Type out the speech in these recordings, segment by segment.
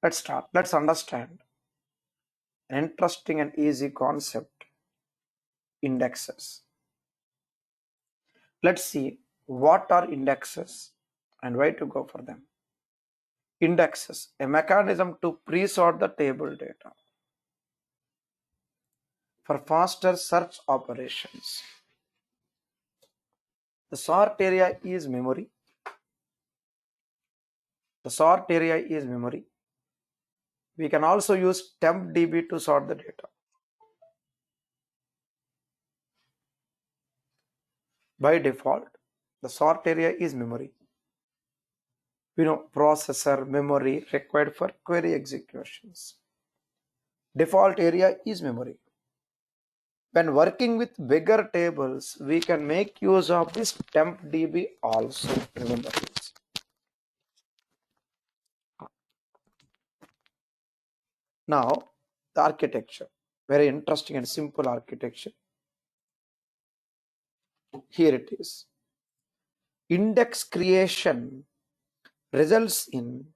Let's start. Let's understand an interesting and easy concept, indexes. Let's see what are indexes and why to go for them. Indexes, a mechanism to pre-sort the table data for faster search operations. The sort area is memory. The sort area is memory. We can also use tempdb to sort the data. By default, the sort area is memory. We know processor memory required for query executions. Default area is memory. When working with bigger tables, we can make use of this tempdb also. Remember this. Now, the architecture. Very interesting and simple architecture. Here it is. Index creation results in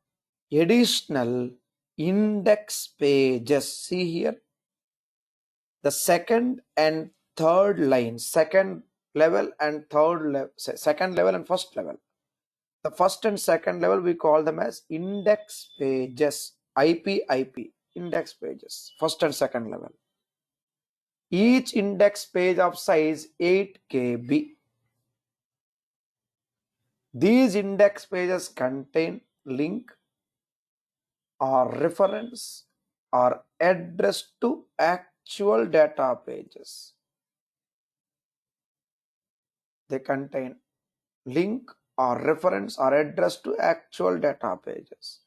additional index pages. See here. The second and third line, second level and third level, second level and first level. The first and second level we call them as index pages, IP, index pages, first and second level. Each index page of size 8 KB. These index pages contain link or reference or address to actual data pages. They contain link or reference or address to actual data pages.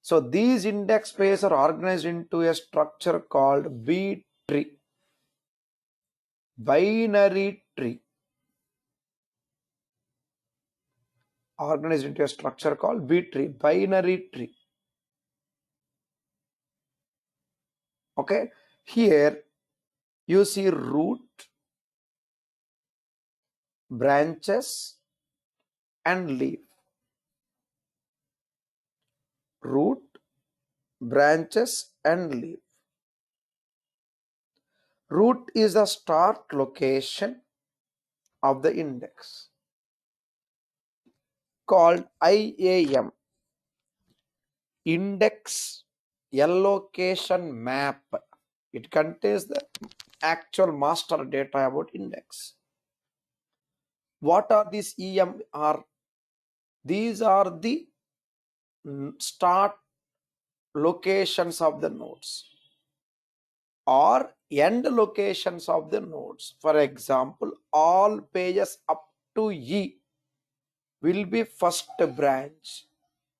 So these index pages are organized into a structure called B tree, binary tree, organized into a structure called B tree, binary tree. Okay, here you see root, branches and leaf. Root, branches and leaf. Root is the start location of the index called IAM, index allocation map. It contains the actual master data about index. What are these EMR? These are the start locations of the nodes or end locations of the nodes. For example, all pages up to E will be first branch,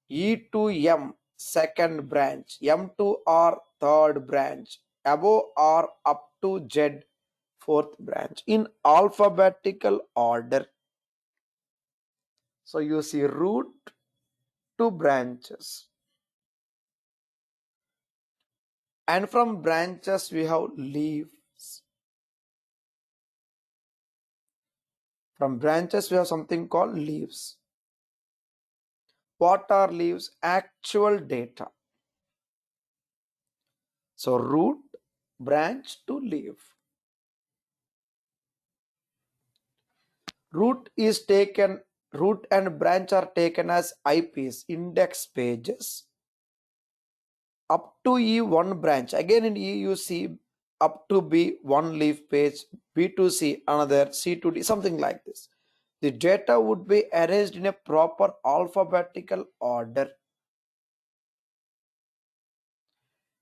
E to M second branch, M to R third branch, above R up to Z fourth branch in alphabetical order. So you see root to branches, and from branches we have leaves. From branches we have something called leaves. What are leaves? Actual data. So root, branch to leaf. Root and branch are taken as IPs, index pages. Up to E one branch. Again in E you see up to B one leaf page, B to C another, C to D, something like this. The data would be arranged in a proper alphabetical order.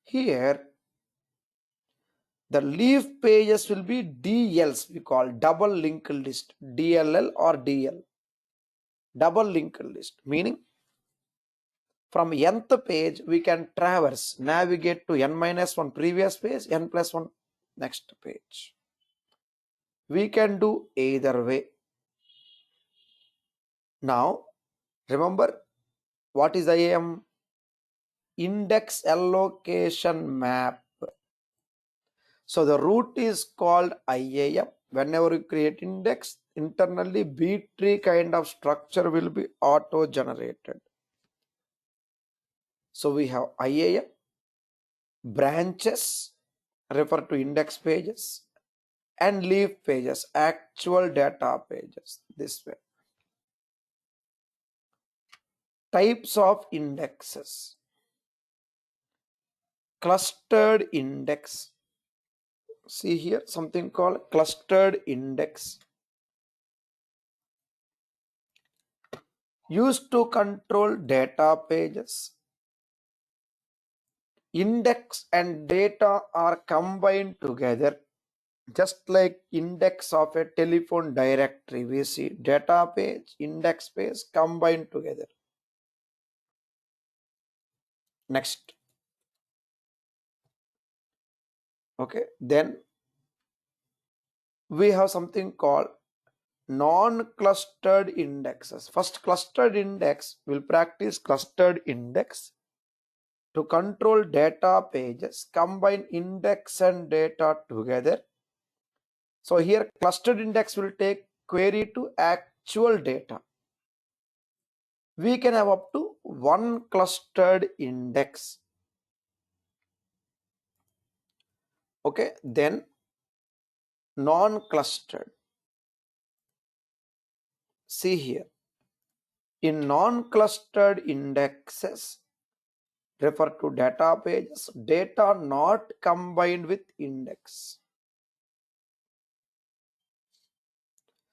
Here the leaf pages will be DLs, we call double linked list, DLL or DL. Double linked list, meaning from nth page we can traverse, navigate to n-1 previous page, n+1 next page. We can do either way. Now remember what is IAM? Index allocation map. So the root is called IAM. Whenever you create index, internally B tree kind of structure will be auto generated. So we have IAM, branches refer to index pages, and leaf pages, actual data pages, this way. Types of indexes. Clustered index. See here something called clustered index. Used to control data pages. Index and data are combined together, just like index of a telephone directory. We see data page, index page combined together. Next. Okay, then we have something called non-clustered indexes. First, clustered index will practice clustered index to control data pages, combine index and data together. So here clustered index will take query to actual data. We can have up to one clustered index. Okay, then non-clustered. See here, in non-clustered indexes refer to data pages, data not combined with index.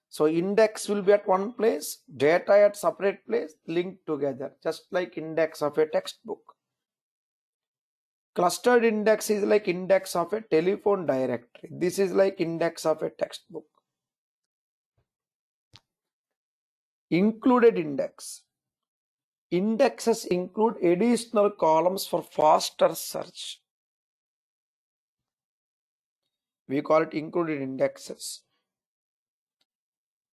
So index will be at one place, data at separate place, linked together, just like index of a textbook. Clustered index is like index of a telephone directory. This is like index of a textbook. Included index. Indexes include additional columns for faster search. We call it included indexes.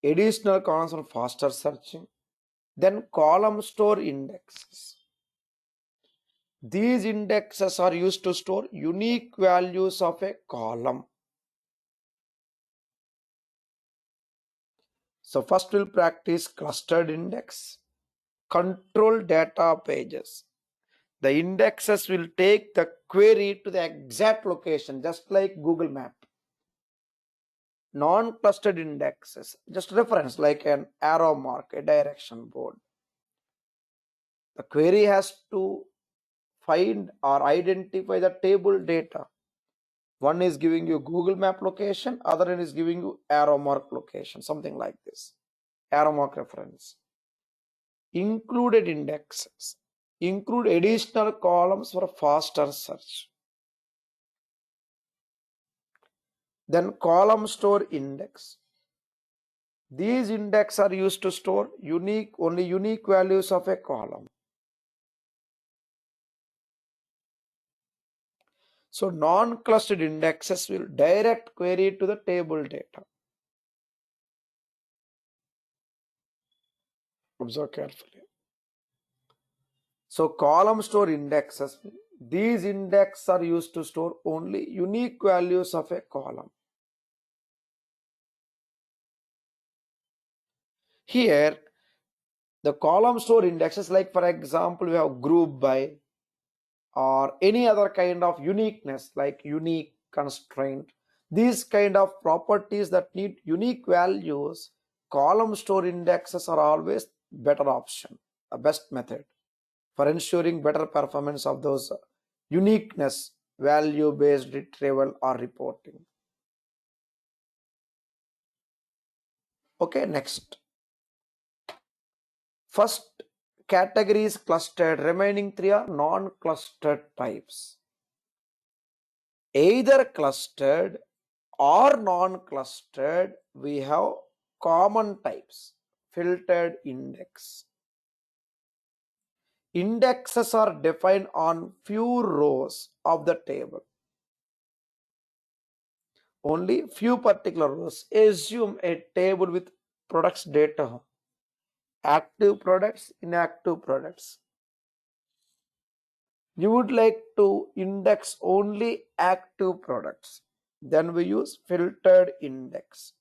Additional columns for faster searching. Then column store indexes. These indexes are used to store unique values of a column. So first we'll practice clustered index. Control data pages. The indexes will take the query to the exact location, just like Google Map. Non-clustered indexes, just reference like an arrow mark, a direction board. The query has to find or identify the table data. One is giving you Google Map location, other one is giving you arrow mark location, something like this. Arrow mark reference. Included indexes include additional columns for faster search. Then column store index. These indexes are used to store only unique values of a column. So non-clustered indexes will direct query to the table data. Observe carefully. So column store indexes, these indexes are used to store only unique values of a column. Here, the column store indexes, like for example, we have group by or any other kind of uniqueness like unique constraint. These kind of properties that need unique values, column store indexes are always better option, a best method for ensuring better performance of those uniqueness value based retrieval or reporting. Okay, next. First category is clustered, remaining three are non-clustered types. Either clustered or non-clustered, we have common types. Filtered index. Indexes are defined on few rows of the table. Only few particular rows. Assume a table with products data. Active products, inactive products. You would like to index only active products. Then we use filtered index.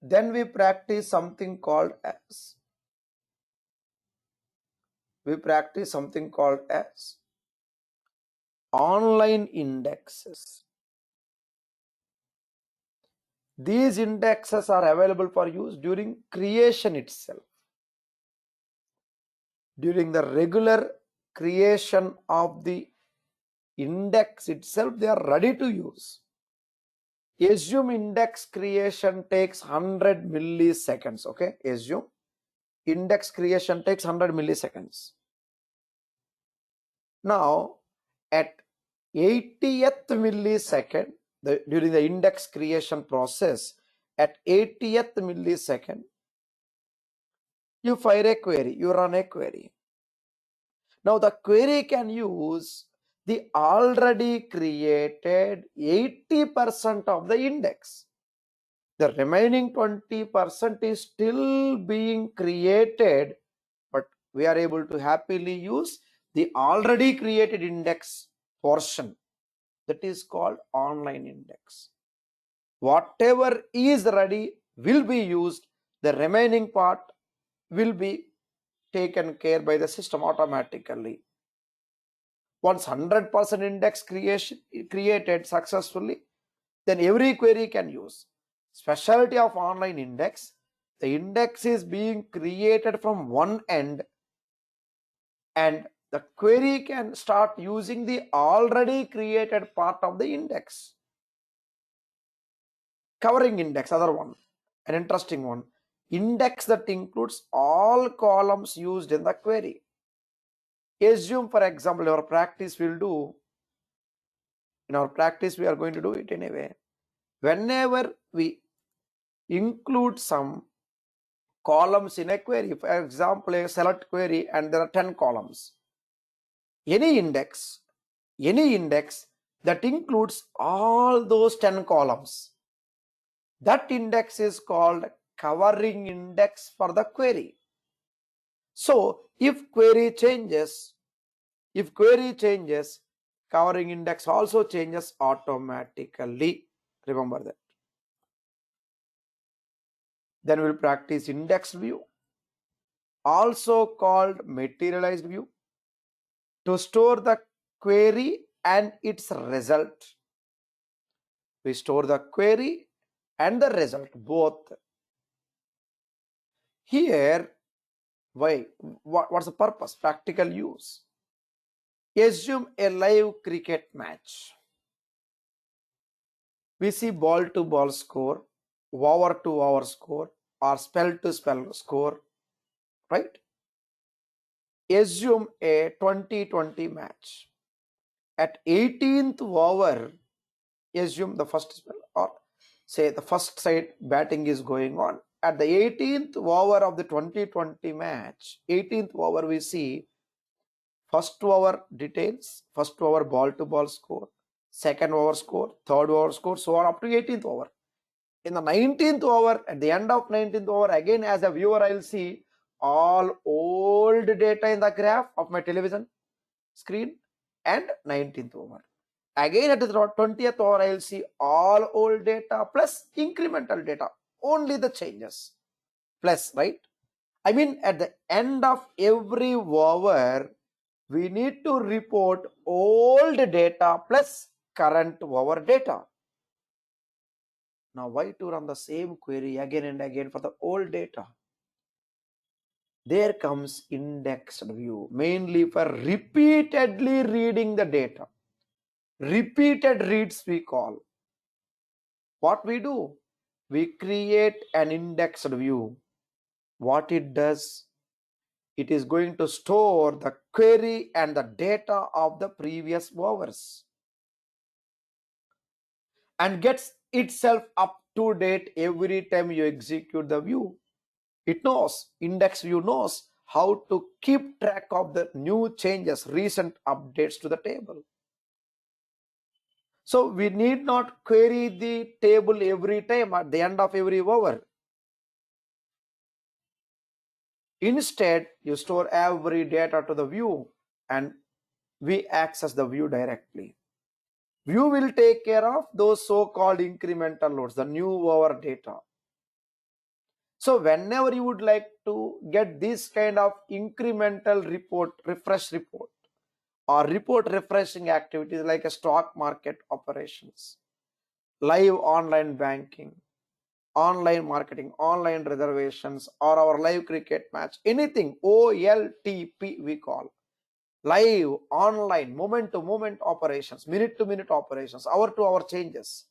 Then we practice something called as we practice something called as online indexes. These indexes are available for use during creation itself. During the regular creation of the index itself, they are ready to use. Assume index creation takes 100 milliseconds. Okay, assume index creation takes 100 milliseconds. Now, at 80th millisecond, during the index creation process, at 80th millisecond, you fire a query, you run a query. Now, the query can use the already created 80% of the index. The remaining 20% is still being created, but we are able to happily use the already created index portion. That is called online index. Whatever is ready will be used. The remaining part will be taken care by the system automatically. Once 100% index created successfully, then every query can use. Specialty of online index, the index is being created from one end and the query can start using the already created part of the index. Covering index, other one, an interesting one. Index that includes all columns used in the query. Assume, for example, our practice will do, in our practice we are going to do it anyway. Whenever we include some columns in a query, for example, a select query and there are 10 columns. Any index that includes all those 10 columns, that index is called covering index for the query. So if query changes, covering index also changes automatically. Remember that. Then we'll practice index view, also called materialized view, to store the query and its result. We store the query and the result both. Here, why? What's the purpose? Practical use. Assume a live cricket match. We see ball to ball score, over to over score, or spell to spell score, right? Assume a 20-20 match. At 18th over, assume the first spell, or say the first side batting is going on. At the 18th over of the 20-20 match, 18th over, we see first over details, first over ball to ball score, second over score, third over score, so on up to 18th over. In the 19th over, at the end of 19th over, again as a viewer, I will see all old data in the graph of my television screen and 19th over. Again at the 20th over, I will see all old data plus incremental data, only the changes plus, right? I mean, at the end of every over, we need to report old data plus current over data. Now, why to run the same query again and again for the old data? There comes indexed view, mainly for repeatedly reading the data. Repeated reads we call. What we do? We create an indexed view. What it does? It is going to store the query and the data of the previous overs and gets itself up to date every time you execute the view. It knows, index view knows how to keep track of the new changes, recent updates to the table. So we need not query the table every time at the end of every over. Instead, you store every data to the view and we access the view directly. View will take care of those so-called incremental loads, the new over data. So whenever you would like to get this kind of incremental report, refresh report, or report refreshing activities like a stock market operations, live online banking, online marketing, online reservations, or our live cricket match, anything, OLTP we call, live, online, moment to moment operations, minute to minute operations, hour to hour changes.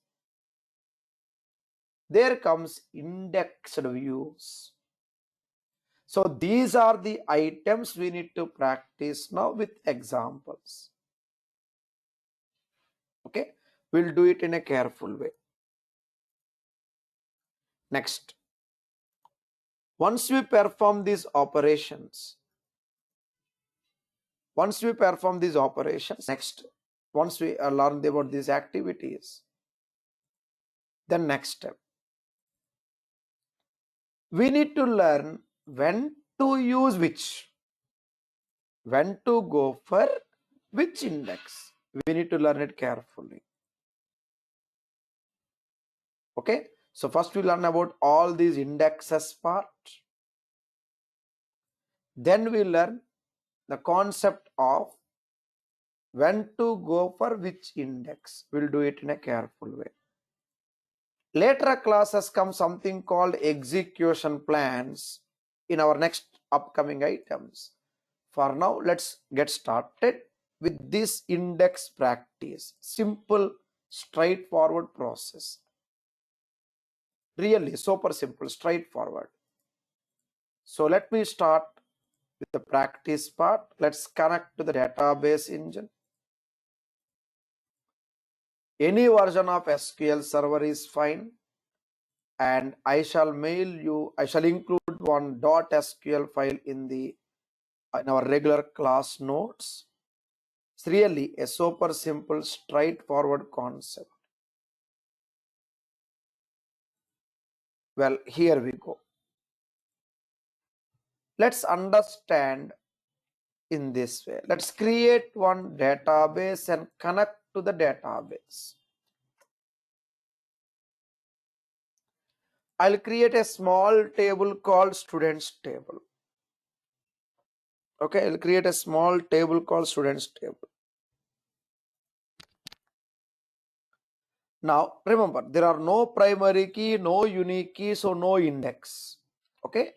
There comes indexed views. So these are the items we need to practice now with examples. Okay, we'll do it in a careful way. Next, once we perform these operations, next, once we learn about these activities, the next step, we need to learn when to use which, when to go for which index. We need to learn it carefully. Okay, so first we learn about all these indexes part. Then we learn the concept of when to go for which index. We'll do it in a careful way. Later classes come something called execution plans in our next upcoming items. For now, let's get started with this index practice. Simple, straightforward process. Really super simple, straightforward. So let me start with the practice part. Let's connect to the database engine. Any version of SQL Server is fine. And I shall include one .sql file in our regular class notes. It's really a super simple, straightforward concept. Well, here we go. Let's understand in this way. Let's create one database and connect to the database. I'll create a small table called students table. Okay, I'll create a small table called students table. Now remember, there are no primary key, no unique key, so no index. Okay,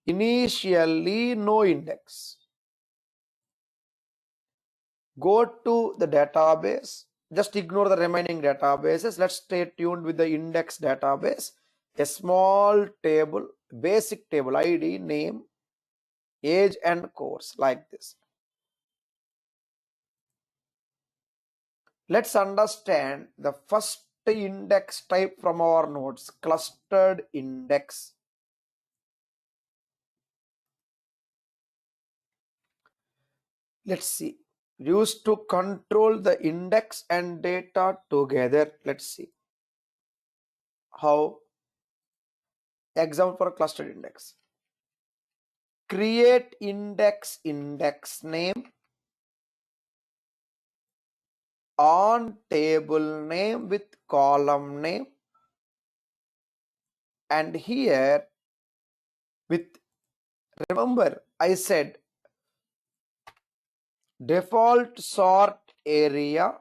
initially no index. Go to the database, just ignore the remaining databases. Let's stay tuned with the index database. A small table, basic table, ID, name, age and course, like this. Let's understand the first index type from our notes, clustered index. Let's see, used to control the index and data together. Let's see how. Example for clustered index. Create index name on table name with column name, and here with, remember I said default sort area.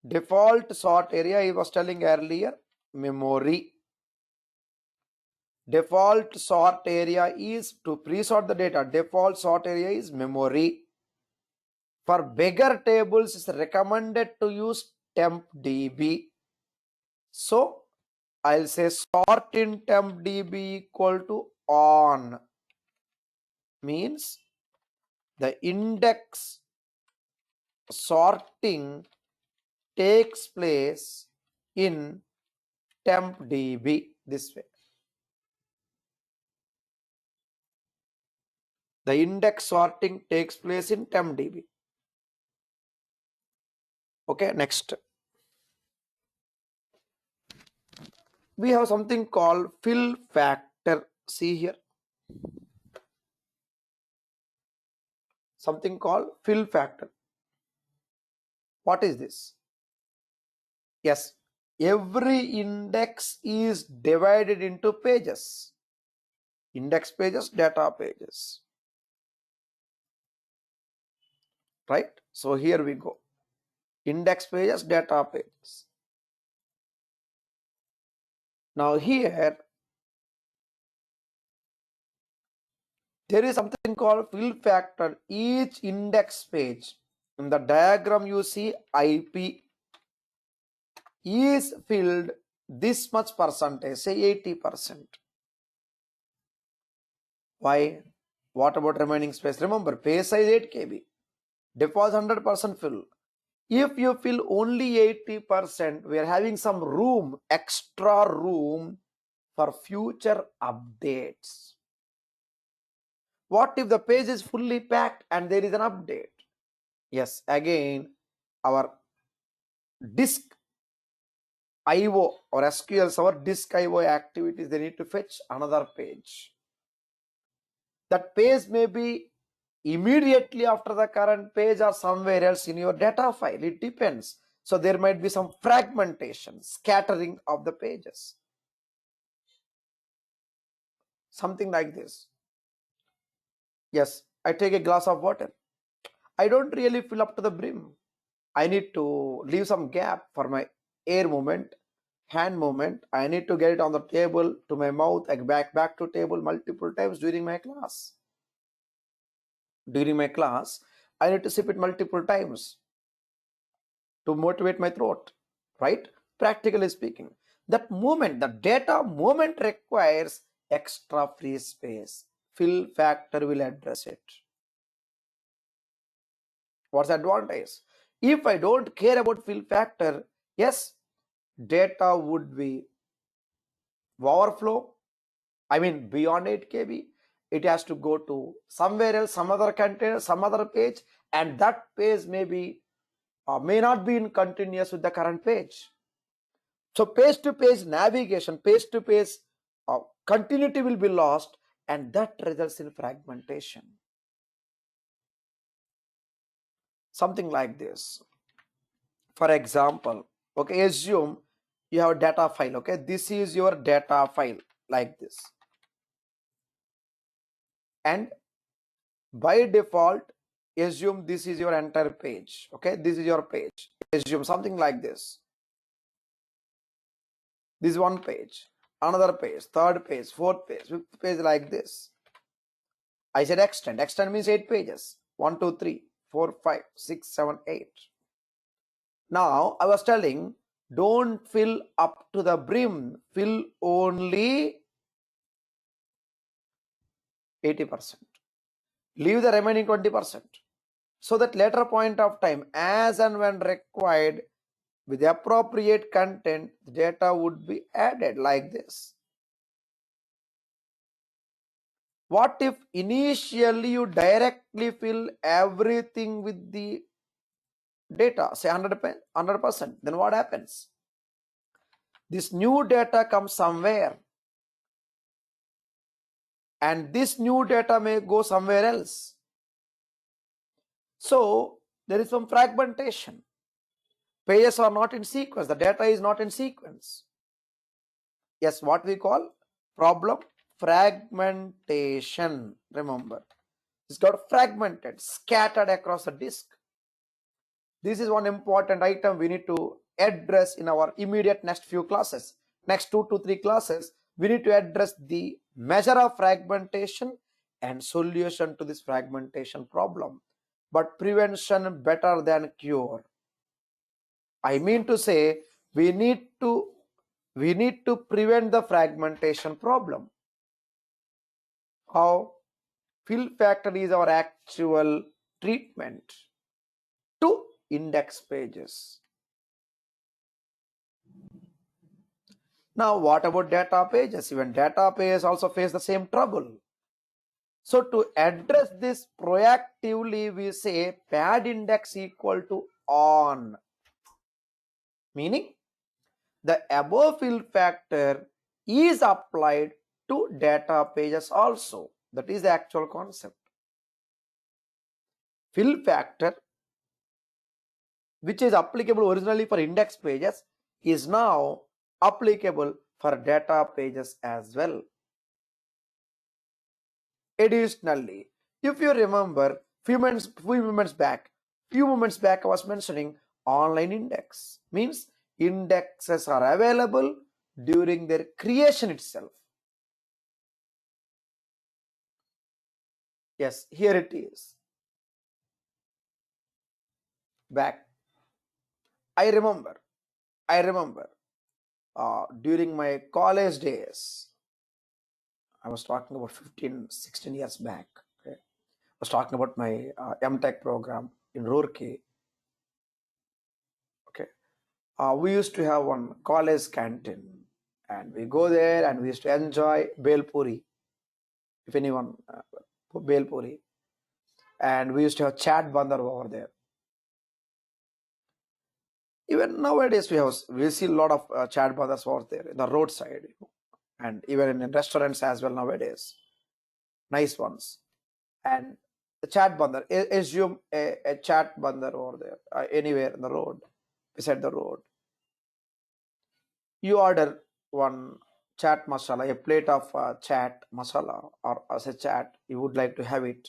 Default sort area, I was telling earlier, memory. Default sort area is to pre-sort the data. Default sort area is memory. For bigger tables, it's recommended to use tempdb. So I'll say sort in tempdb equal to on, means the index sorting takes place in tempdb this way. The index sorting takes place in tempdb. Okay, next. We have something called fill factor. See here. Something called fill factor. What is this? Yes, every index is divided into pages. Index pages, data pages. Right? So here we go. Index pages, data pages. Now here, there is something called fill factor. Each index page, in the diagram you see IP is filled this much percentage, say 80%. Why? What about remaining space? Remember, page size 8 KB. Deposit 100% fill. If you fill only 80%, we are having some room, extra room for future updates. What if the page is fully packed and there is an update? Yes, again, our disk IO or SQL Server disk IO activities, they need to fetch another page. That page may be immediately after the current page or somewhere else in your data file. It depends. So there might be some fragmentation, scattering of the pages. Something like this. Yes, I take a glass of water. I don't really fill up to the brim. I need to leave some gap for my air movement, hand movement. I need to get it on the table to my mouth, back to table multiple times during my class. During my class, I need to sip it multiple times to motivate my throat, right? Practically speaking, that movement, the data movement requires extra free space. Fill factor will address it. What's the advantage? If I don't care about fill factor, yes, data would be overflow. I mean, beyond 8 KB, it has to go to somewhere else, some other container, some other page, and that page may not be in continuous with the current page. So page-to-page navigation, page-to-page continuity will be lost, and that results in fragmentation. Something like this. For example, okay, assume you have a data file. Okay, this is your data file like this, and by default, assume this is your entire page. Okay, this is your page. Assume something like this. This is one page, another page, third page, fourth page, fifth page, like this. I said extend. Extend means 8 pages. 1, 2, 3, 4, 5, 6, 7, 8. Now I was telling, don't fill up to the brim. Fill only 80%. Leave the remaining 20%. So that later point of time, as and when required, with the appropriate content, the data would be added like this. What if initially you directly fill everything with the data, say 100%, then what happens? This new data comes somewhere, and this new data may go somewhere else. So there is some fragmentation. Pages are not in sequence. The data is not in sequence. Yes, what we call problem fragmentation. Remember, it's got fragmented, scattered across the disk. This is one important item we need to address in our immediate next few classes. Next 2 to 3 classes, we need to address the measure of fragmentation and solution to this fragmentation problem. But prevention better than cure. I mean to say, we need to prevent the fragmentation problem. How? Fill factor is our actual treatment to index pages. Now, what about data pages? Even data pages also face the same trouble. So to address this proactively, we say pad index equal to on, meaning the above fill factor is applied to data pages also. That is the actual concept. Fill factor, which is applicable originally for index pages, is now applicable for data pages as well. Additionally, if you remember, few moments back I was mentioning online index means indexes are available during their creation itself. Yes, here it is. Back. I remember during my college days, I was talking about 15-16 years back. Okay? I was talking about my MTech program in Roorkee. Okay, we used to have one college canteen, and we go there and we used to enjoy bel puri. If anyone bel puri, and we used to have chat bandar over there. Even nowadays we see a lot of chat bandars over there in the roadside, and even in restaurants as well nowadays. Nice ones. And the chat bandar, assume a chat bandar over there, anywhere in the road, beside the road. You order one chat masala, a plate of chat masala, or as a chat, you would like to have it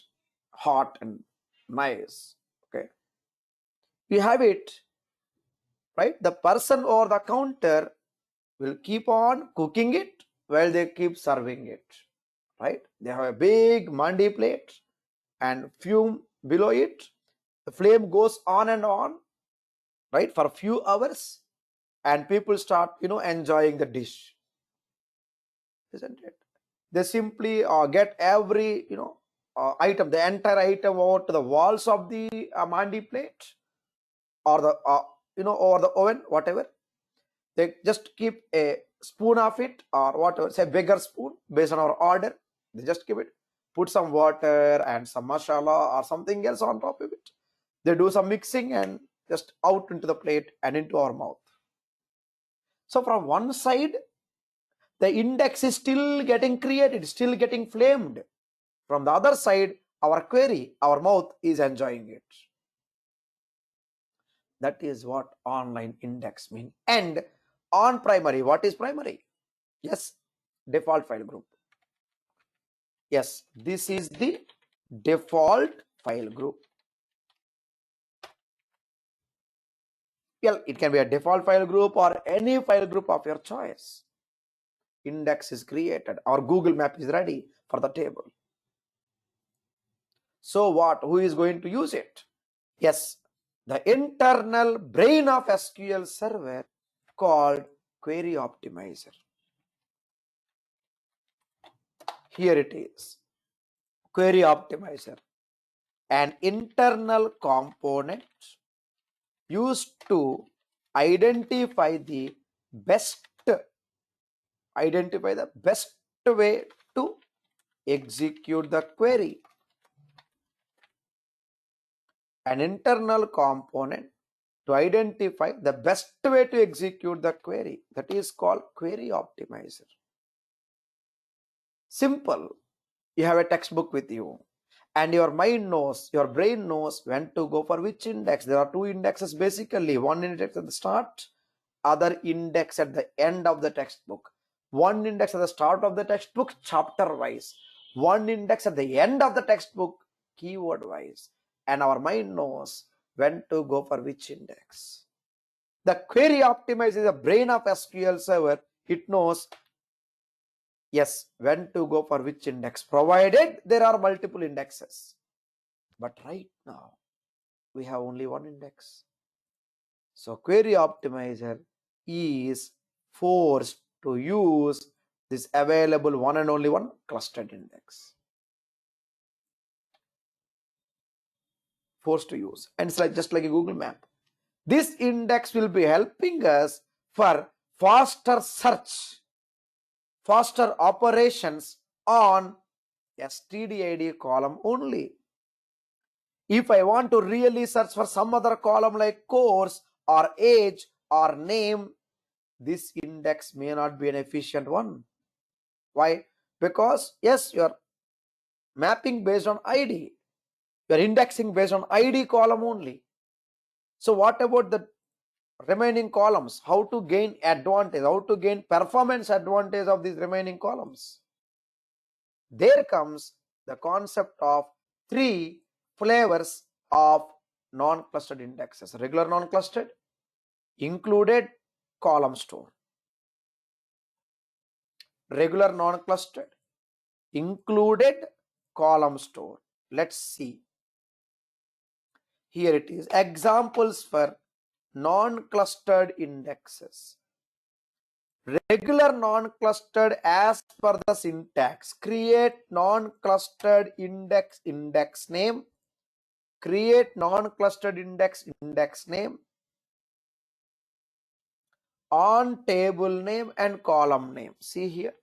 hot and nice. Okay, you have it, right? The person over the counter will keep on cooking it while they keep serving it, right? They have a big mandi plate and fume below it. The flame goes on and on, right, for a few hours, and people start enjoying the dish, isn't it? They simply get every item, the entire item, over to the walls of the mandi plate, or the over the oven, whatever. They just keep a spoon of it, or whatever, say bigger spoon based on our order. They just keep it, put some water and some masala or something else on top of it. They do some mixing and just out into the plate and into our mouth. So from one side, the index is still getting created, still getting flamed. From the other side, our query, our mouth is enjoying it. That is what online index means. And on primary, what is primary? Yes, default file group. Yes, this is the default file group. Well, it can be a default file group or any file group of your choice. Index is created, or Google map is ready for the table. So what? Who is going to use it? Yes, the internal brain of SQL Server called Query Optimizer. Here it is. Query Optimizer, an internal component used to identify the best way to execute the query. An internal component to identify the best way to execute the query. That is called Query Optimizer. Simple. You have a textbook with you, and your brain knows when to go for which index. There are two indexes basically, one index at the start, other index at the end of the textbook. One index at the start of the textbook, chapter wise. One index at the end of the textbook, keyword wise. And our mind knows when to go for which index. The Query Optimizer is the brain of SQL Server. It knows, yes, when to go for which index, provided there are multiple indexes. But right now, we have only one index. So Query Optimizer is forced to use this available one and only one clustered index. Forced to use. And it's just like a Google map. This index will be helping us for faster search, faster operations on stdid column only. If I want to really search for some other column like course or age or name, this index may not be an efficient one. Why? Because yes, you are mapping based on ID. You are indexing based on ID column only. So what about the remaining columns, how to gain advantage, how to gain performance advantage of these remaining columns. There comes the concept of three flavors of non-clustered indexes: regular non-clustered, included, column store. Regular non-clustered, included, column store. Let's see. Here it is. Examples for non-clustered indexes. Regular non-clustered, as per the syntax, create non-clustered index name, create non-clustered index name, on table name and column name. See here,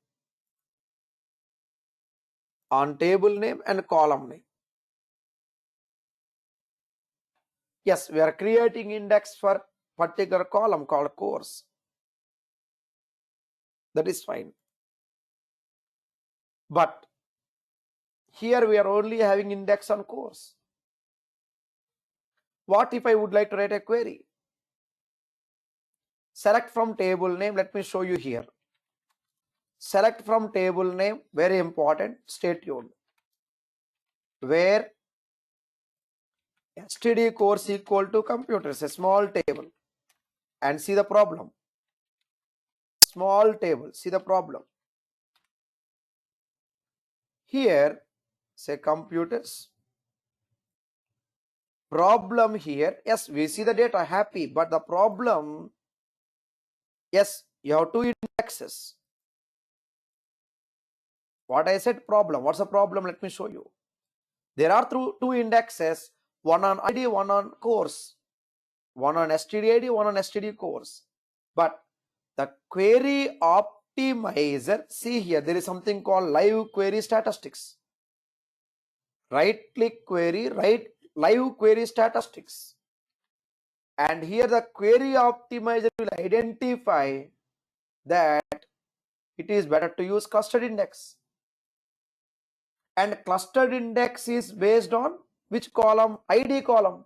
on table name and column name. Yes, we are creating index for particular column called course. That is fine. But here we are only having index on course. What if I would like to write a query? Select from table name. Let me show you here. Select from table name, very important, stay tuned. Where std course equal to computers, a small table, and see the problem. Small table, see the problem. Here, say computers. Problem here, yes, we see the data, happy, but the problem, yes, you have two indexes. What I said problem, what's the problem? Let me show you. There are two indexes, one on ID, one on course, one on std ID, one on std course. But the query optimizer, see here, there is something called live query statistics. Right click query, right live query statistics. And here the query optimizer will identify that it is better to use clustered index. And clustered index is based on which column? ID column.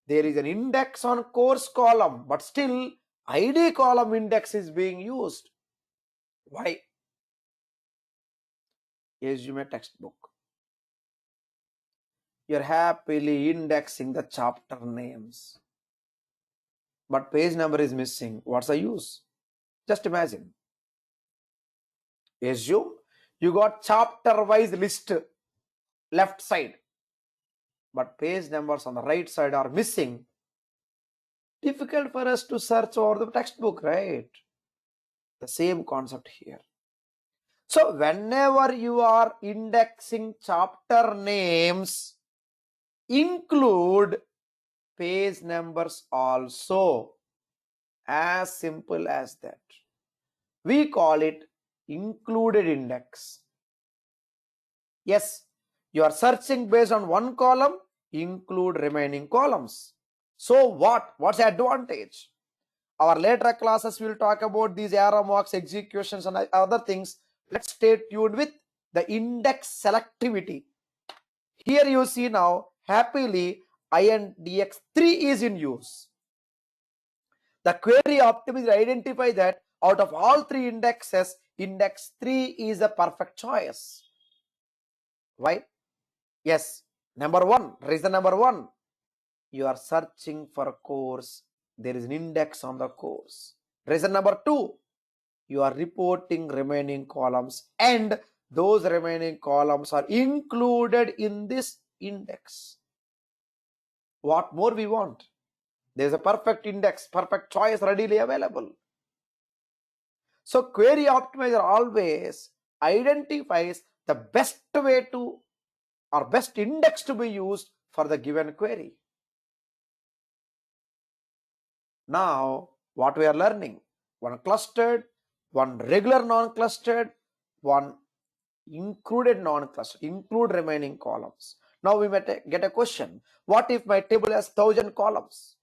There is an index on course column, but still ID column index is being used. Why? Assume a textbook. You're happily indexing the chapter names, but page number is missing. What's the use? Just imagine. Assume you got chapter wise list left side, but page numbers on the right side are missing. Difficult for us to search over the textbook, right? The same concept here. So whenever you are indexing chapter names, include page numbers also. As simple as that. We call it included index. Yes, you are searching based on one column, include remaining columns. So what's the advantage? Our later classes will talk about these arrow marks, executions, and other things. Let's stay tuned with the index selectivity. Here you see now, happily, INDX3 is in use. The query optimizer identify that out of all three indexes, index 3 is the perfect choice. Why? Yes, number one, reason number one, you are searching for a course, there is an index on the course. Reason number two, you are reporting remaining columns and those remaining columns are included in this index. What more we want? There is a perfect index, perfect choice readily available. So query optimizer always identifies the best way to or best index to be used for the given query. Now what we are learning? One clustered, one regular non-clustered, one included non-clustered, include remaining columns. Now we might get a question. What if my table has 1000 columns?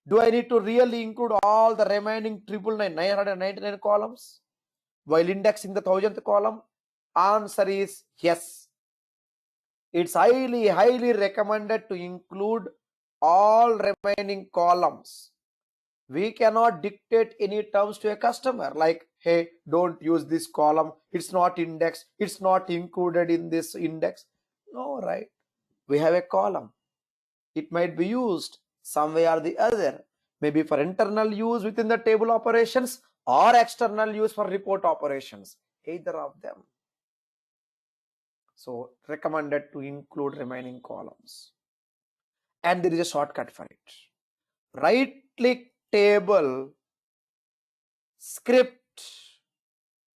Do I need to really include all the remaining 999 columns while indexing the 1000th column? Answer is yes. It's highly recommended to include all remaining columns. We cannot dictate any terms to a customer like, hey, don't use this column, it's not indexed, it's not included in this index. No, right? We have a column. It might be used some way or the other, maybe for internal use within the table operations or external use for report operations, either of them. So recommended to include remaining columns. And there is a shortcut for it. Right click table, script,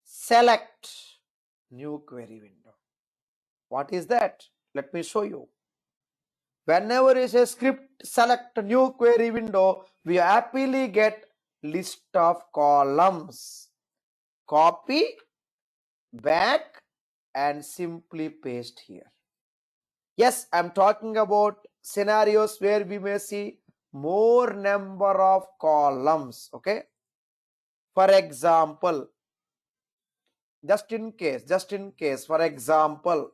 select new query window. What is that? Let me show you. Whenever is a script select new query window, we happily get list of columns. Copy back and simply paste here. Yes, I'm talking about scenarios where we may see more number of columns. Okay. For example, just in case, for example,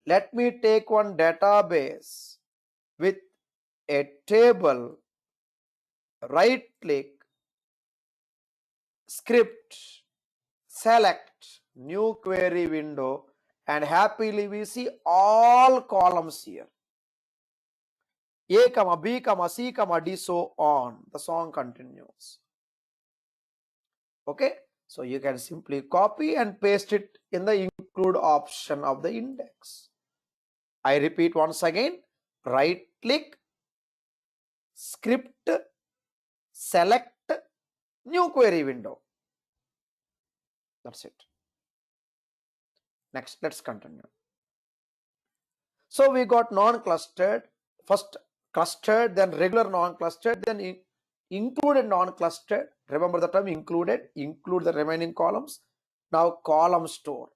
let me take one database with a table, right click, script, select new query window, and happily we see all columns here. A, B, C, D, so on. The song continues. Okay. So you can simply copy and paste it in the include option of the index. I repeat once again, right click, script, select new query window. That's it. Next, let's continue. So we got non-clustered, first clustered, then regular non-clustered, then included non-clustered. Remember the term included, include the remaining columns. Now column store.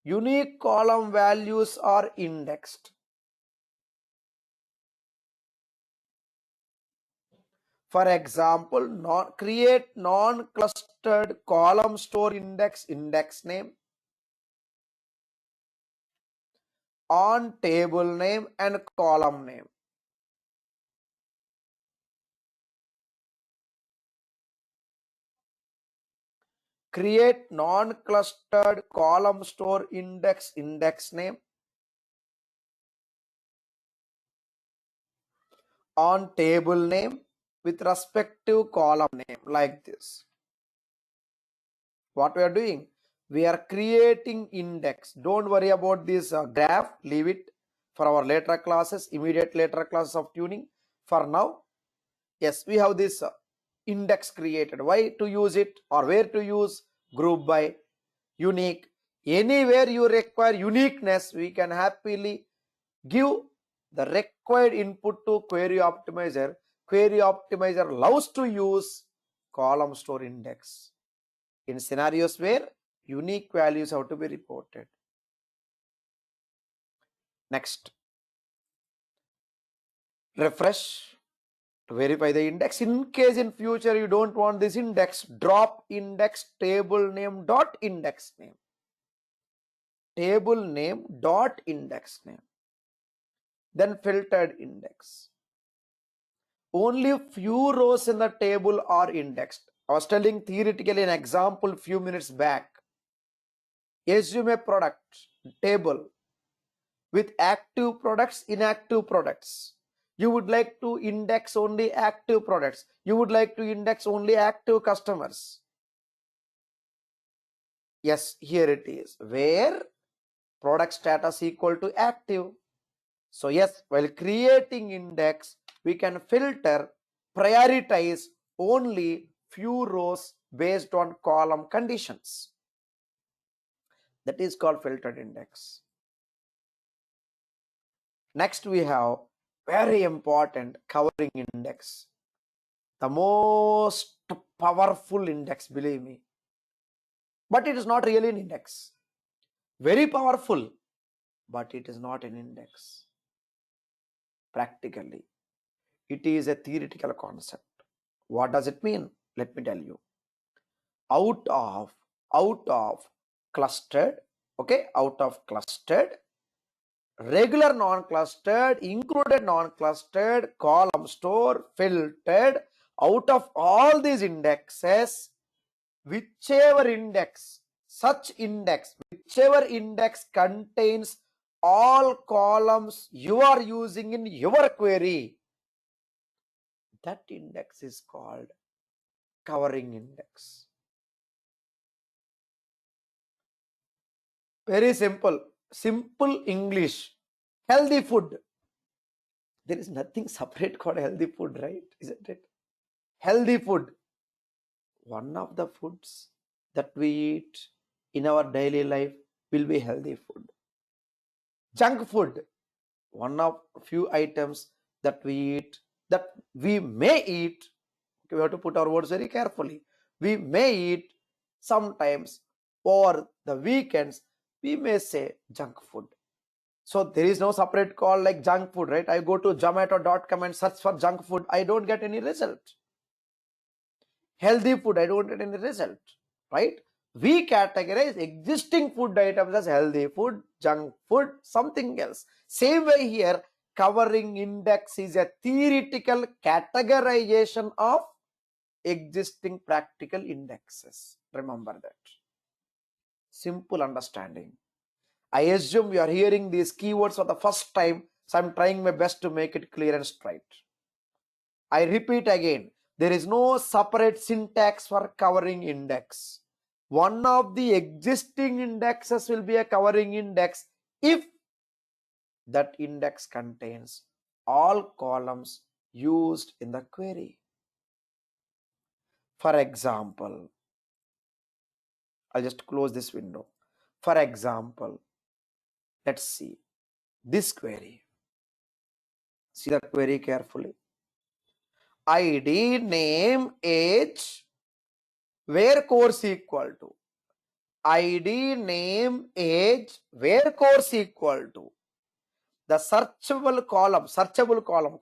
Unique column values are indexed. For example, create non-clustered column store index name, on table name and column name. Create non-clustered column store index name, on table name with respective column name, like this. What we are doing? We are creating index. Don't worry about this graph, leave it for our later classes, immediate later classes of tuning. For now, yes, we have this index created. Why to use it or where to use? Group by, unique. Anywhere you require uniqueness, we can happily give the required input to query optimizer. Query optimizer loves to use column store index in scenarios where unique values have to be reported. Next, refresh to verify the index. In case in future you don't want this index, drop index table name dot index name. Table name dot index name. Then filtered index. Only few rows in the table are indexed. I was telling theoretically an example few minutes back. Assume a product table with active products, inactive products. You would like to index only active products. You would like to index only active customers. Yes, here it is, where product status equal to active. So yes, while creating index, we can filter, prioritize only few rows based on column conditions. That is called filtered index. Next, we have very important covering index. The most powerful index, believe me. But it is not really an index. Very powerful, but it is not an index. Practically, it is a theoretical concept. What does it mean? Let me tell you. Out of clustered, okay, out of clustered, regular non-clustered, included non-clustered, column store, filtered. Out of all these indexes, whichever index contains all columns you are using in your query, that index is called covering index. Very simple English. Healthy food. There is nothing separate called healthy food, right? Isn't it? Healthy food. One of the foods that we eat in our daily life will be healthy food. Junk food. One of few items that we eat, that we may eat. We have to put our words very carefully. We may eat sometimes, or the weekends, we may say junk food. So there is no separate call like junk food, right? I go to zomato.com and search for junk food. I don't get any result. Healthy food, I don't get any result, right? We categorize existing food items as healthy food, junk food, something else. Same way here, covering index is a theoretical categorization of existing practical indexes. Remember that. Simple understanding. I assume you are hearing these keywords for the first time, so I'm trying my best to make it clear and straight. I repeat again, there is no separate syntax for covering index. One of the existing indexes will be a covering index if that index contains all columns used in the query. For example, I'll just close this window. For example, let's see this query. See the query carefully. ID, name, age, where course equal to. ID, name, age, where course equal to. The searchable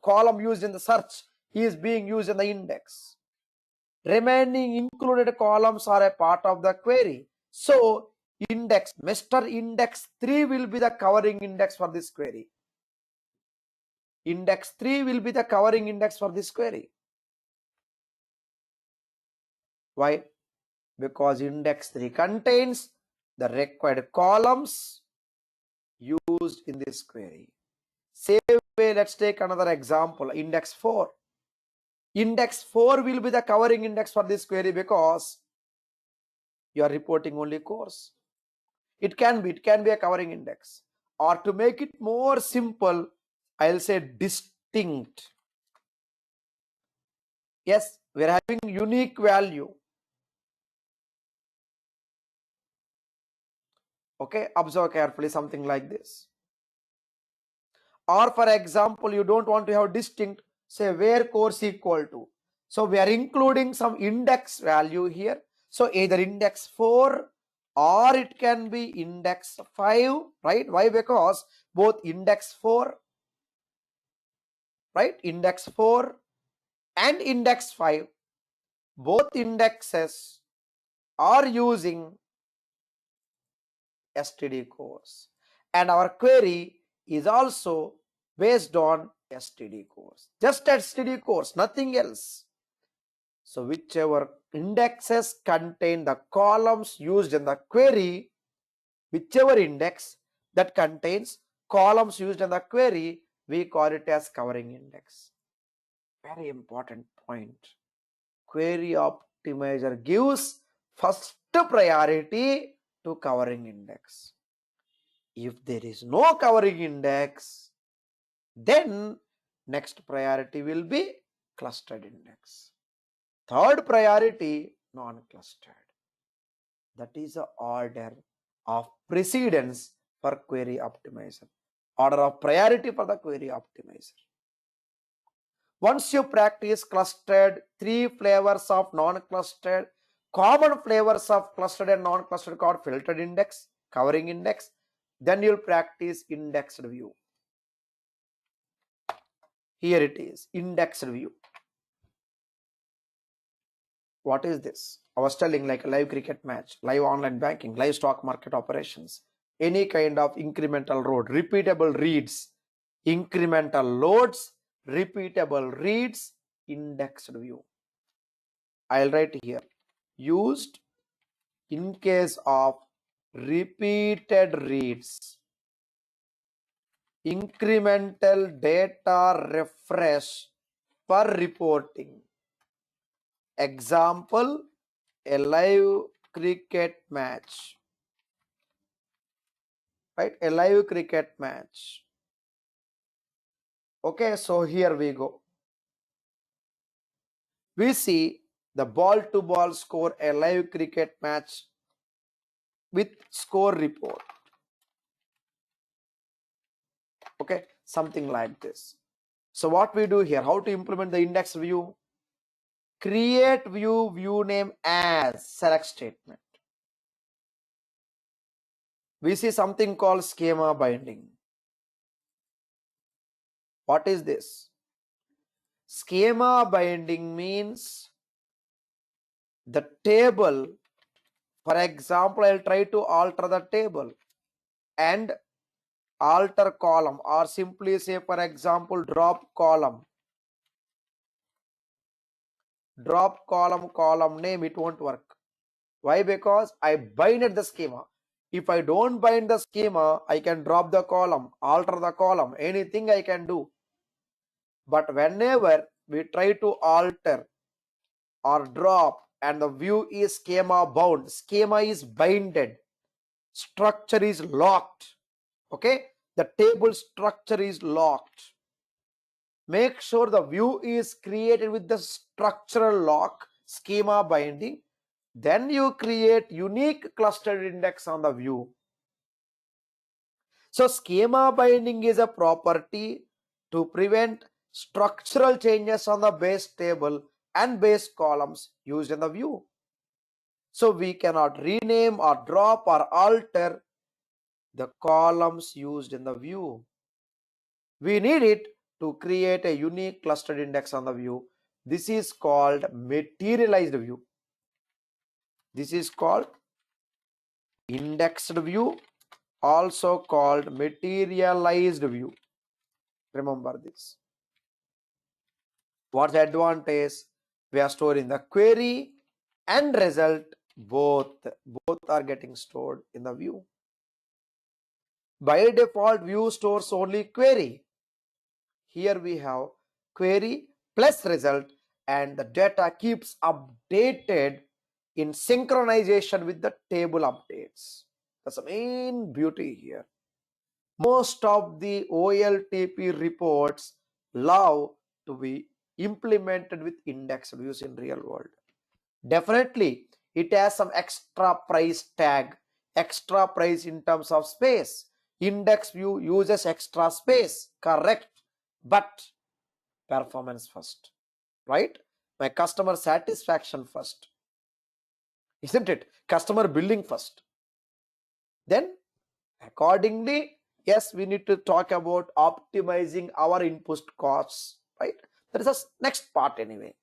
column used in the search is being used in the index. Remaining included columns are a part of the query. So index, Mr. Index 3 will be the covering index for this query. Index 3 will be the covering index for this query. Why? Because index 3 contains the required columns used in this query. Same way, let's take another example, index 4. Index 4 will be the covering index for this query because you are reporting only course. It can be a covering index. Or to make it more simple, I'll say distinct. Yes, we're having unique value. Okay, observe carefully, something like this. Or for example, you don't want to have distinct, say where course equal to. So we are including some index value here. So either index 4 or it can be index 5, right? Why? Because both index 4, right? Index 4 and index 5, both indexes are using STD course. And our query is also based on STD course. Just STD course, nothing else. So whichever indexes contain the columns used in the query, whichever index that contains columns used in the query, we call it as covering index. Very important point. Query optimizer gives first priority to covering index. If there is no covering index, then next priority will be clustered index. Third priority, non-clustered. That is the order of precedence for query optimizer. Order of priority for the query optimizer. Once you practice clustered, 3 flavors of non-clustered, common flavors of clustered and non-clustered called filtered index, covering index, then you'll practice indexed view. Here it is, indexed view. What is this? I was telling like a live cricket match, live online banking, live stock market operations, any kind of incremental load, repeatable reads, incremental loads, repeatable reads, indexed view. I'll write here, used in case of repeated reads, incremental data refresh per reporting. Example, a live cricket match, right? A live cricket match. Okay, so here we go. We see the ball-to-ball score, a live cricket match with score report. Okay, something like this. So what we do here, how to implement the index view? Create view name as select statement. We see something called schema binding. What is this? Schema binding means the table, for example, I'll try to alter the table and alter column, or simply say, for example, drop column name, it won't work. Why? Because I binded the schema. If I don't bind the schema, I can drop the column, alter the column, anything I can do. But whenever we try to alter or drop and the view is schema bound, schema is binded, structure is locked. Okay, the table structure is locked. Make sure the view is created with the structural lock, schema binding. Then you create unique clustered index on the view. So schema binding is a property to prevent structural changes on the base table and base columns used in the view. So we cannot rename or drop or alter the columns used in the view. We need it to create a unique clustered index on the view. This is called materialized view. This is called indexed view, also called materialized view. Remember this. What's the advantage? We are storing the query and result, both are getting stored in the view. By default, view stores only query. Here we have query plus result, and the data keeps updated in synchronization with the table updates. That's the main beauty here. Most of the OLTP reports love to be implemented with indexed views in real world. Definitely, it has some extra price tag, extra price in terms of space. Index view uses extra space, correct, but performance first, right? My customer satisfaction first, isn't it? Customer billing first. Then accordingly, yes, we need to talk about optimizing our input costs, right? That is the next part anyway.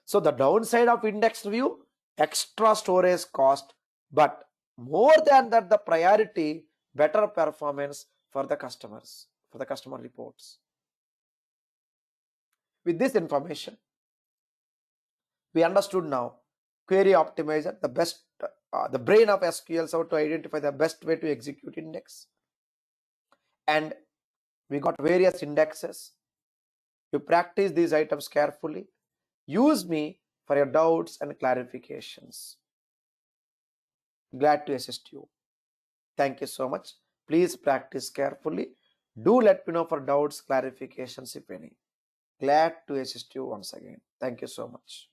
So the downside of indexed view, extra storage cost, but more than that, the priority, better performance for the customers, for the customer reports. With this information, we understood now query optimizer, the best, the brain of SQL Server to identify the best way to execute index. And we got various indexes. You practice these items carefully. Use me for your doubts and clarifications. Glad to assist you. Thank you so much. Please practice carefully. Do let me know for doubts, clarifications, if any. Glad to assist you once again. Thank you so much.